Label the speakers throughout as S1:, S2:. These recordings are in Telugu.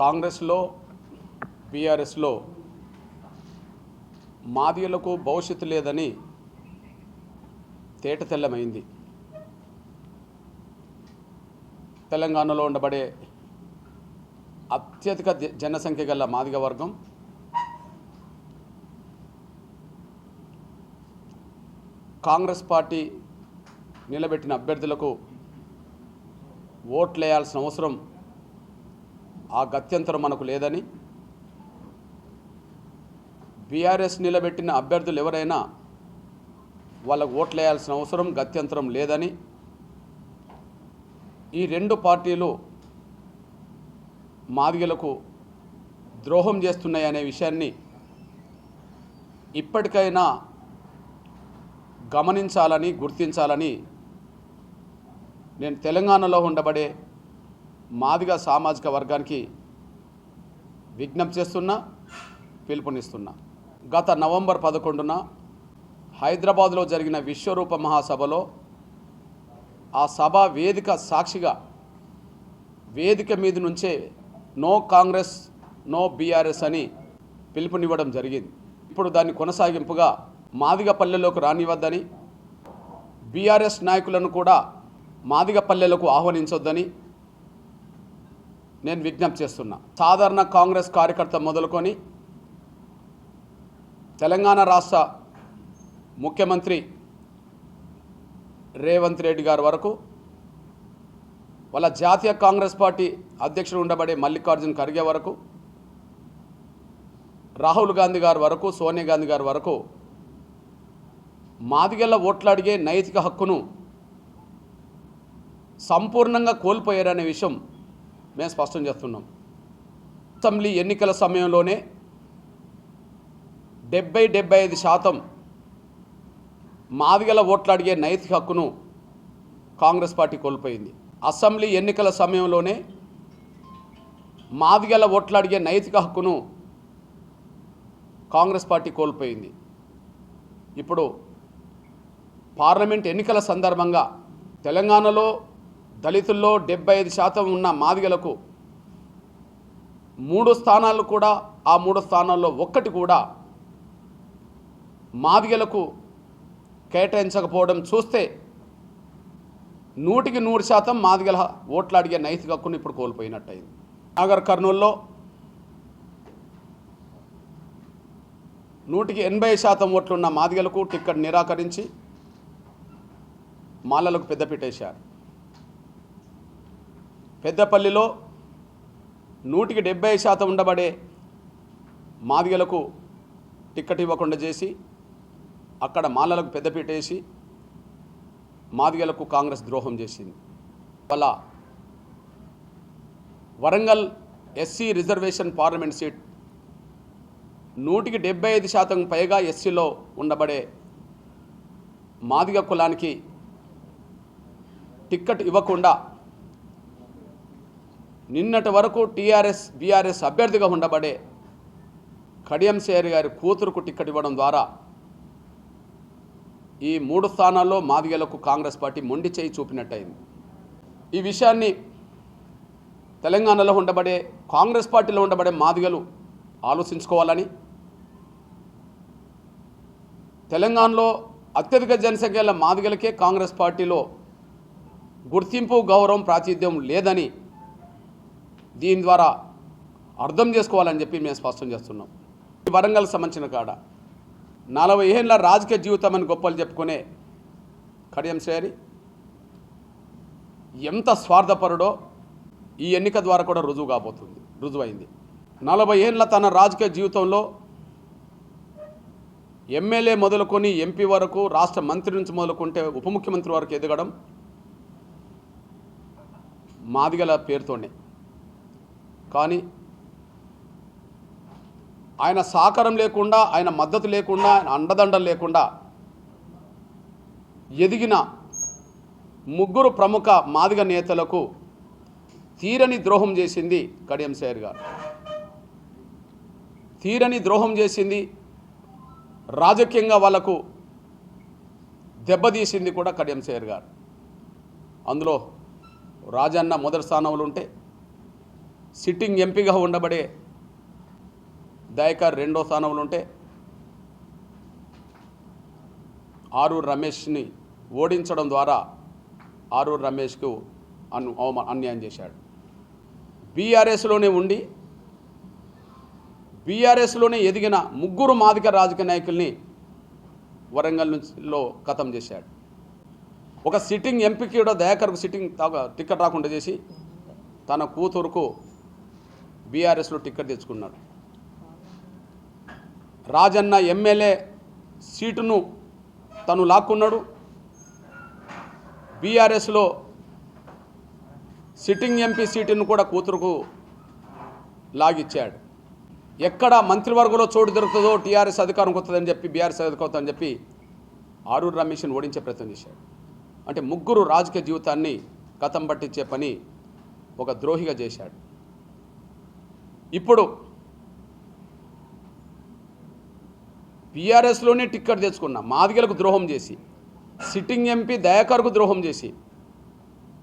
S1: కాంగ్రెస్లో బీఆర్ఎస్లో మాదిగలకు భవిష్యత్తు లేదని తేటతెల్లమైంది. తెలంగాణలో ఉండబడే అత్యధిక జనసంఖ్య గల మాదిగ వర్గం కాంగ్రెస్ పార్టీ నిలబెట్టిన అభ్యర్థులకు ఓట్లేయాల్సిన అవసరం, ఆ గత్యంతరం మనకు లేదని, బీఆర్ఎస్ నిలబెట్టిన అభ్యర్థులు ఎవరైనా వాళ్ళకు ఓట్లేయాల్సిన అవసరం, గత్యంతరం లేదని, ఈ రెండు పార్టీలు మాదిగలకు ద్రోహం చేస్తున్నాయనే విషయాన్ని ఇప్పటికైనా గమనించాలని, గుర్తించాలని నేను తెలంగాణలో ఉండబడే మాదిగ సామాజిక వర్గానికి విజ్ఞప్తి చేస్తున్నా, పిలుపునిస్తున్నా. గత నవంబర్ 11న హైదరాబాద్లో జరిగిన విశ్వరూప మహాసభలో ఆ సభ వేదిక సాక్షిగా వేదిక మీద నుంచే నో కాంగ్రెస్ నో బీఆర్ఎస్ అని పిలుపునివ్వడం జరిగింది. ఇప్పుడు దాన్ని కొనసాగింపుగా మాదిగ పల్లెలోకి రానివద్దని, బీఆర్ఎస్ నాయకులను కూడా మాదిగ పల్లెలకు ఆహ్వానించొద్దని నేను విజ్ఞప్తి చేస్తున్నా. సాధారణ కాంగ్రెస్ కార్యకర్త మొదలుకొని తెలంగాణ రాష్ట్ర ముఖ్యమంత్రి రేవంత్ రెడ్డి గారి వరకు, వాళ్ళ జాతీయ కాంగ్రెస్ పార్టీ అధ్యక్షుడు ఉండబడే మల్లికార్జున్ ఖర్గే వరకు, రాహుల్ గాంధీ గారి వరకు, సోనియా గాంధీ గారి వరకు మాదిగల ఓట్లు అడిగే నైతిక హక్కును సంపూర్ణంగా కోల్పోయారనే విషయం మేము స్పష్టం చేస్తున్నాం. అసెంబ్లీ ఎన్నికల సమయంలోనే 70-75% మాదిగల ఓట్లు అడిగే నైతిక హక్కును కాంగ్రెస్ పార్టీ కోల్పోయింది. అసెంబ్లీ ఎన్నికల సమయంలోనే మాదిగల ఓట్లు అడిగే నైతిక హక్కును కాంగ్రెస్ పార్టీ కోల్పోయింది. ఇప్పుడు పార్లమెంట్ ఎన్నికల సందర్భంగా తెలంగాణలో దళితుల్లో 75% ఉన్న మాదిగలకు 3 స్థానాలు కూడా, ఆ 3 స్థానాల్లో ఒక్కటి కూడా మాదిగలకు కేటాయించకపోవడం చూస్తే 100% మాదిగల ఓట్లు అడిగే నైతిక హక్కును ఇప్పుడు కోల్పోయినట్టయింది. నాగర్ కర్నూల్లో 180% ఓట్లున్న మాదిగలకు టిక్కెట్ నిరాకరించి మాలలకు పెద్దపీట వేశారు. పెద్దపల్లిలో 170% ఉండబడే మాదిగలకు టిక్కెట్ ఇవ్వకుండా చేసి అక్కడ మాలలకు పెద్దపీట వేసి మాదిగలకు కాంగ్రెస్ ద్రోహం చేసింది. వల్ల Warangal SC reservation parliament seat 175% పైగా ఎస్సీలో ఉండబడే మాదిగ కులానికి టిక్కెట్ ఇవ్వకుండా నిన్నటి వరకు టీఆర్ఎస్ బీఆర్ఎస్ అభ్యర్థిగా ఉండబడే కడియం శ్రేయర్ గారి కూతురుకు టిక్కెట్ ఇవ్వడం ద్వారా ఈ 3 స్థానాల్లో మాదిగలకు కాంగ్రెస్ పార్టీ మొండి చేయి చూపినట్టయింది. ఈ విషయాన్ని తెలంగాణలో ఉండబడే కాంగ్రెస్ పార్టీలో ఉండబడే మాదిగలు ఆలోచించుకోవాలని, తెలంగాణలో అత్యధిక జనసంఖ్య గల మాదిగలకే కాంగ్రెస్ పార్టీలో గుర్తింపు, గౌరవం, ప్రాతినిధ్యం లేదని దీని ద్వారా అర్థం చేసుకోవాలని చెప్పి మేము స్పష్టం చేస్తున్నాం. ఈ వరంగల్ సంబంధించిన కాడ 40 ఏళ్ళ రాజకీయ జీవితం అని గొప్పలు చెప్పుకునే కడియం శ్రేయర్ ఎంత స్వార్థపరుడో ఈ ఎన్నిక ద్వారా కూడా రుజువైంది. 40 ఏళ్ళ తన రాజకీయ జీవితంలో ఎమ్మెల్యే మొదలుకొని ఎంపీ వరకు, రాష్ట్ర మంత్రి నుంచి మొదలుకుంటే ఉప ముఖ్యమంత్రి వరకు ఎదగడం మాదిగల పేరుతోనే. కానీ ఆయన సహకారం లేకుండా, ఆయన మద్దతు లేకుండా, ఆయన అండదండలు లేకుండా ఎదిగిన 3 ప్రముఖ మాదిగ నేతలకు తీరని ద్రోహం చేసింది కడియం శ్రేయర్ గారు. తీరని ద్రోహం చేసింది, రాజకీయంగా వాళ్లకు దెబ్బతీసింది కూడా కడియం శ్రేయర్ గారు. అందులో రాజన్న మొదటి స్థానంలో ఉంటే సిట్టింగ్ ఎంపీగా ఉండబడే దయాకర్ రెండో స్థానంలో ఉంటే ఆరూరు రమేష్ని ఓడించడం ద్వారా ఆరూరు రమేష్కు అన్యాయం చేశాడు. బీఆర్ఎస్లోనే ఉండి బీఆర్ఎస్లోనే ఎదిగిన ముగ్గురు మాదిక రాజకీయ నాయకుల్ని వరంగల్ నుంచిలో ఖతం చేశాడు. ఒక సిట్టింగ్ ఎంపీకి కూడా దయాకర్కు టికెట్ రాకుండా చేసి తన కూతురుకు బీఆర్ఎస్లో టికెట్ తెచ్చుకున్నాడు. రాజన్న ఎమ్మెల్యే సీటును తను లాక్కున్నాడు. బీఆర్ఎస్లో సిట్టింగ్ ఎంపీ సీటును కూడా కూతురుకు లాగిచ్చాడు. ఎక్కడ మంత్రివర్గంలో చోటు దొరుకుతుందో టీఆర్ఎస్ అధికారం వస్తుందని చెప్పి బీఆర్ఎస్ అధికారం అని చెప్పి ఆరూరు రమేష్ని ఓడించే ప్రయత్నం చేశాడు. అంటే ముగ్గురు రాజకీయ జీవితాన్ని కథం పట్టించే పని ఒక ద్రోహిగా చేశాడు. ఇప్పుడు బీఆర్ఎస్లోనే టిక్కెట్ తెచ్చుకున్న మాదిగలకు ద్రోహం చేసి సిట్టింగ్ ఎంపీ దయాకర్కు ద్రోహం చేసి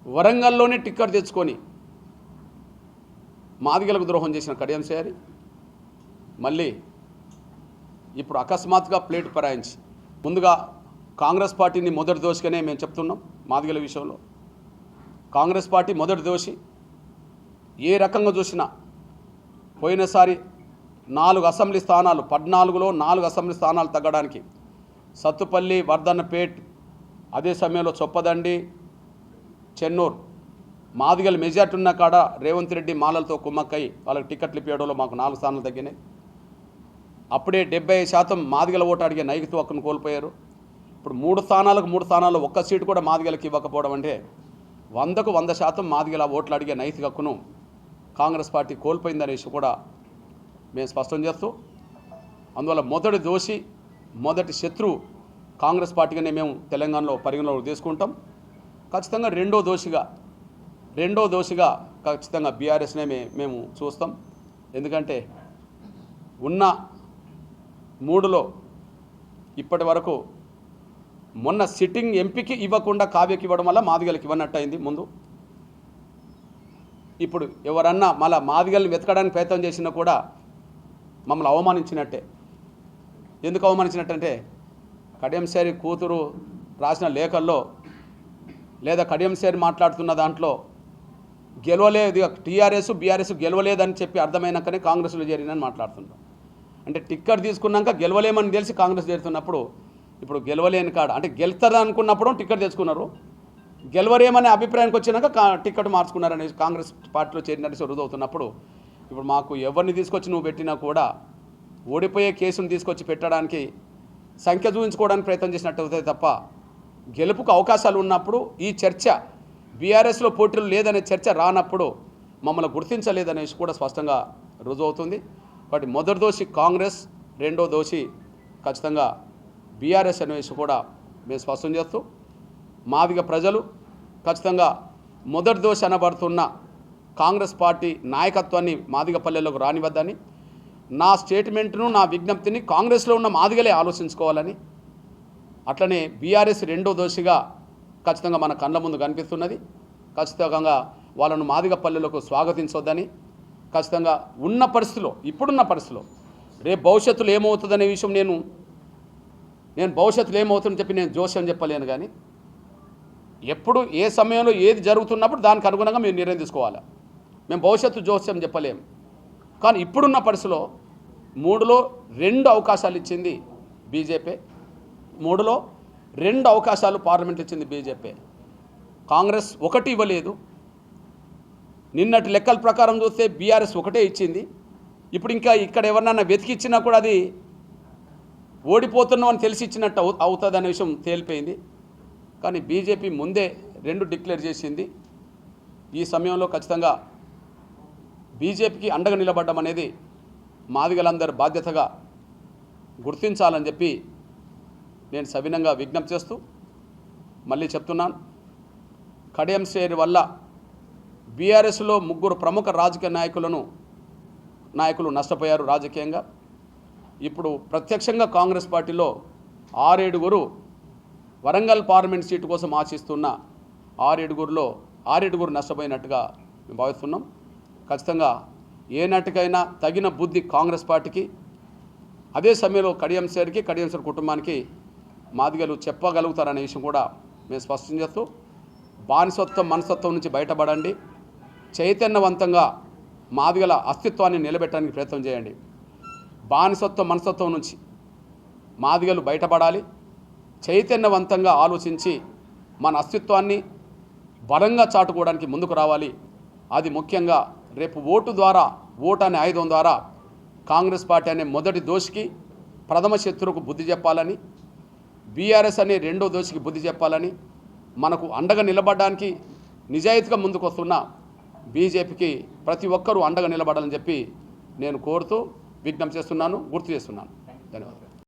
S1: వరంగల్లోనే టిక్కెట్ తెచ్చుకొని మాదిగలకు ద్రోహం చేసిన కడియం శ్రీహరి మళ్ళీ ఇప్పుడు అకస్మాత్తుగా ప్లేట్ పరాయించి ముందుగా కాంగ్రెస్ పార్టీని మొదటి దోషిగానే మేము చెప్తున్నాం. మాదిగల విషయంలో కాంగ్రెస్ పార్టీ మొదటి దోషి. ఏ రకంగా చూసినా పోయినసారి 4 అసెంబ్లీ స్థానాలు 14లో 4 అసెంబ్లీ స్థానాలు తగ్గడానికి సత్తుపల్లి, వర్ధన్నపేట్, అదే సమయంలో చొప్పదండి, చెన్నూరు మాదిగల మెజార్టీ ఉన్న కాడ రేవంత్ రెడ్డి మాలలతో కుమ్మక్కై వాళ్ళకి టికెట్లు ఇప్పించడంలో మాకు 4 స్థానాలు తగ్గినాయి. అప్పుడే 70% మాదిగల ఓటు అడిగే నైతిక హక్కును కోల్పోయారు. ఇప్పుడు 3 స్థానాలకు 3 స్థానాల్లో ఒక్క సీటు కూడా మాదిగలకి ఇవ్వకపోవడం అంటే 100కు 100% మాదిగల ఓట్లు అడిగే నైతిక హక్కును కాంగ్రెస్ పార్టీ కోల్పోయిందనేసి కూడా మేము స్పష్టం చేస్తూ, అందువల్ల మొదటి దోషి మొదటి శత్రువు కాంగ్రెస్ పార్టీగానే మేము తెలంగాణలో పరిగణలోకి తీసుకుంటాం. ఖచ్చితంగా రెండో దోషిగా ఖచ్చితంగా బీఆర్ఎస్నే మేము చూస్తాం. ఎందుకంటే ఉన్న 3లో ఇప్పటి వరకు మొన్న సిట్టింగ్ ఎంపీకి ఇవ్వకుండా కావ్యకి ఇవ్వడం వల్ల మాదిగలకి ఇవ్వనట్టు అయింది ముందు. ఇప్పుడు ఎవరన్నా మళ్ళీ మాదిగల్ని వెతకడానికి ప్రయత్నం చేసినా కూడా మమ్మల్ని అవమానించినట్టే. ఎందుకు అవమానించినట్టంటే కడియం శ్రీహరి కూతురు రాసిన లేఖల్లో లేదా కడియం శ్రీహరి మాట్లాడుతున్న దాంట్లో గెలవలేదు, టీఆర్ఎస్ బీఆర్ఎస్ గెలవలేదని చెప్పి అర్థమైనాకనే కాంగ్రెస్లో చేరినని మాట్లాడుతుంటాం. అంటే టిక్కెట్ తీసుకున్నాక గెలవలేమని తెలిసి కాంగ్రెస్ చేరుతున్నప్పుడు ఇప్పుడు గెలవలేని కాడ అంటే గెలుతుంది అనుకున్నప్పుడు టిక్కెట్ తెచ్చుకున్నారు, గెలవరేమనే అభిప్రాయానికి వచ్చినాక టిక్కెట్ మార్చుకున్నారని కాంగ్రెస్ పార్టీలో చేరినట్టు రుజువుతున్నప్పుడు ఇప్పుడు మాకు ఎవరిని తీసుకొచ్చి నువ్వు పెట్టినా కూడా ఓడిపోయే కేసును తీసుకొచ్చి పెట్టడానికి సంఖ్య చూపించుకోవడానికి ప్రయత్నం చేసినట్టు అవుతుంది తప్ప గెలుపుకు అవకాశాలు ఉన్నప్పుడు ఈ చర్చ బీఆర్ఎస్లో పోటీలు లేదనే చర్చ రానప్పుడు మమ్మల్ని గుర్తించలేదనేసి కూడా స్పష్టంగా రుజువు అవుతుంది. కాబట్టి మొదటి దోషి కాంగ్రెస్, రెండో దోషి ఖచ్చితంగా బీఆర్ఎస్ అనేసి కూడా మేము స్పష్టం చేస్తూ మాదిగ ప్రజలు ఖచ్చితంగా మొదటి దోషి అనబడుతున్న కాంగ్రెస్ పార్టీ నాయకత్వాన్ని మాదిగ పల్లెల్లోకి రానివద్దని, నా స్టేట్మెంట్ను నా విజ్ఞప్తిని కాంగ్రెస్లో ఉన్న మాదిగలే ఆలోచించుకోవాలని, అట్లనే బీఆర్ఎస్ రెండో దోషిగా ఖచ్చితంగా మన కళ్ళ ముందు కనిపిస్తున్నది. ఖచ్చితంగా వాళ్ళను మాదిగ పల్లెలకు స్వాగతించొద్దని, ఖచ్చితంగా ఉన్న పరిస్థితిలో ఇప్పుడున్న పరిస్థితిలో రేపు భవిష్యత్తులో ఏమవుతుందనే విషయం నేను భవిష్యత్తులో ఏమవుతుందని చెప్పి నేను జోస్యం చెప్పలేను. కానీ ఎప్పుడు ఏ సమయంలో ఏది జరుగుతున్నప్పుడు దానికి అనుగుణంగా మేము నిర్ణయం తీసుకోవాలి. మేము భవిష్యత్తు జోస్యం చెప్పలేము. కానీ ఇప్పుడున్న పరిస్థితిలో 3లో 2 అవకాశాలు ఇచ్చింది బీజేపీ, 3లో 2 అవకాశాలు పార్లమెంట్ ఇచ్చింది బీజేపీ. కాంగ్రెస్ 1 ఇవ్వలేదు. నిన్నటి లెక్కల ప్రకారం చూస్తే బీఆర్ఎస్ 1 ఇచ్చింది. ఇప్పుడు ఇంకా ఇక్కడ ఎవరినన్నా వెతికిచ్చినా కూడా అది ఓడిపోతున్నాం అని తెలిసి ఇచ్చినట్టు అవుతుంది అనే విషయం తేలిపోయింది. కానీ బీజేపీ ముందే 2 డిక్లేర్ చేసింది. ఈ సమయంలో ఖచ్చితంగా బీజేపీకి అండగా నిలబడడం అనేది మాదిగలందరూ బాధ్యతగా గుర్తించాలని చెప్పి నేను సవినంగా విజ్ఞప్తి చేస్తూ మళ్ళీ చెప్తున్నాను, కడియం శ్రీహరి వల్ల బీఆర్ఎస్లో 3 ప్రముఖ రాజకీయ నాయకులు నష్టపోయారు రాజకీయంగా. ఇప్పుడు ప్రత్యక్షంగా కాంగ్రెస్ పార్టీలో 6-7 వరంగల్ పార్లమెంట్ సీటు కోసం ఆశిస్తున్న 6-7 నష్టపోయినట్టుగా మేము భావిస్తున్నాం. ఖచ్చితంగా ఏనాటికైనా తగిన బుద్ధి కాంగ్రెస్ పార్టీకి, అదే సమయంలో కడియం సార్ కుటుంబానికి మాదిగలు చెప్పగలుగుతారనే విషయం కూడా మేము స్పష్టం చేస్తూ, బానిసత్వం మనస్తత్వం నుంచి బయటపడండి, చైతన్యవంతంగా మాదిగల అస్తిత్వాన్ని నిలబెట్టడానికి ప్రయత్నం చేయండి. బానిసత్వం మనస్తత్వం నుంచి మాదిగలు బయటపడాలి, చైతన్యవంతంగా ఆలోచించి మన అస్తిత్వాన్ని బలంగా చాటుకోవడానికి ముందుకు రావాలి. అది ముఖ్యంగా రేపు ఓటు ద్వారా, ఓటు అనే ఆయుధం ద్వారా కాంగ్రెస్ పార్టీ అనే మొదటి దోషికి, ప్రథమ శత్రువుకు బుద్ధి చెప్పాలని, బీఆర్ఎస్ అనే రెండో దోషికి బుద్ధి చెప్పాలని, మనకు అండగా నిలబడడానికి నిజాయితీగా ముందుకు వస్తున్న బీజేపీకి ప్రతి ఒక్కరూ అండగా నిలబడాలని చెప్పి నేను కోరుతూ విజ్ఞప్తి చేస్తున్నాను, గుర్తు చేస్తున్నాను. ధన్యవాదాలు.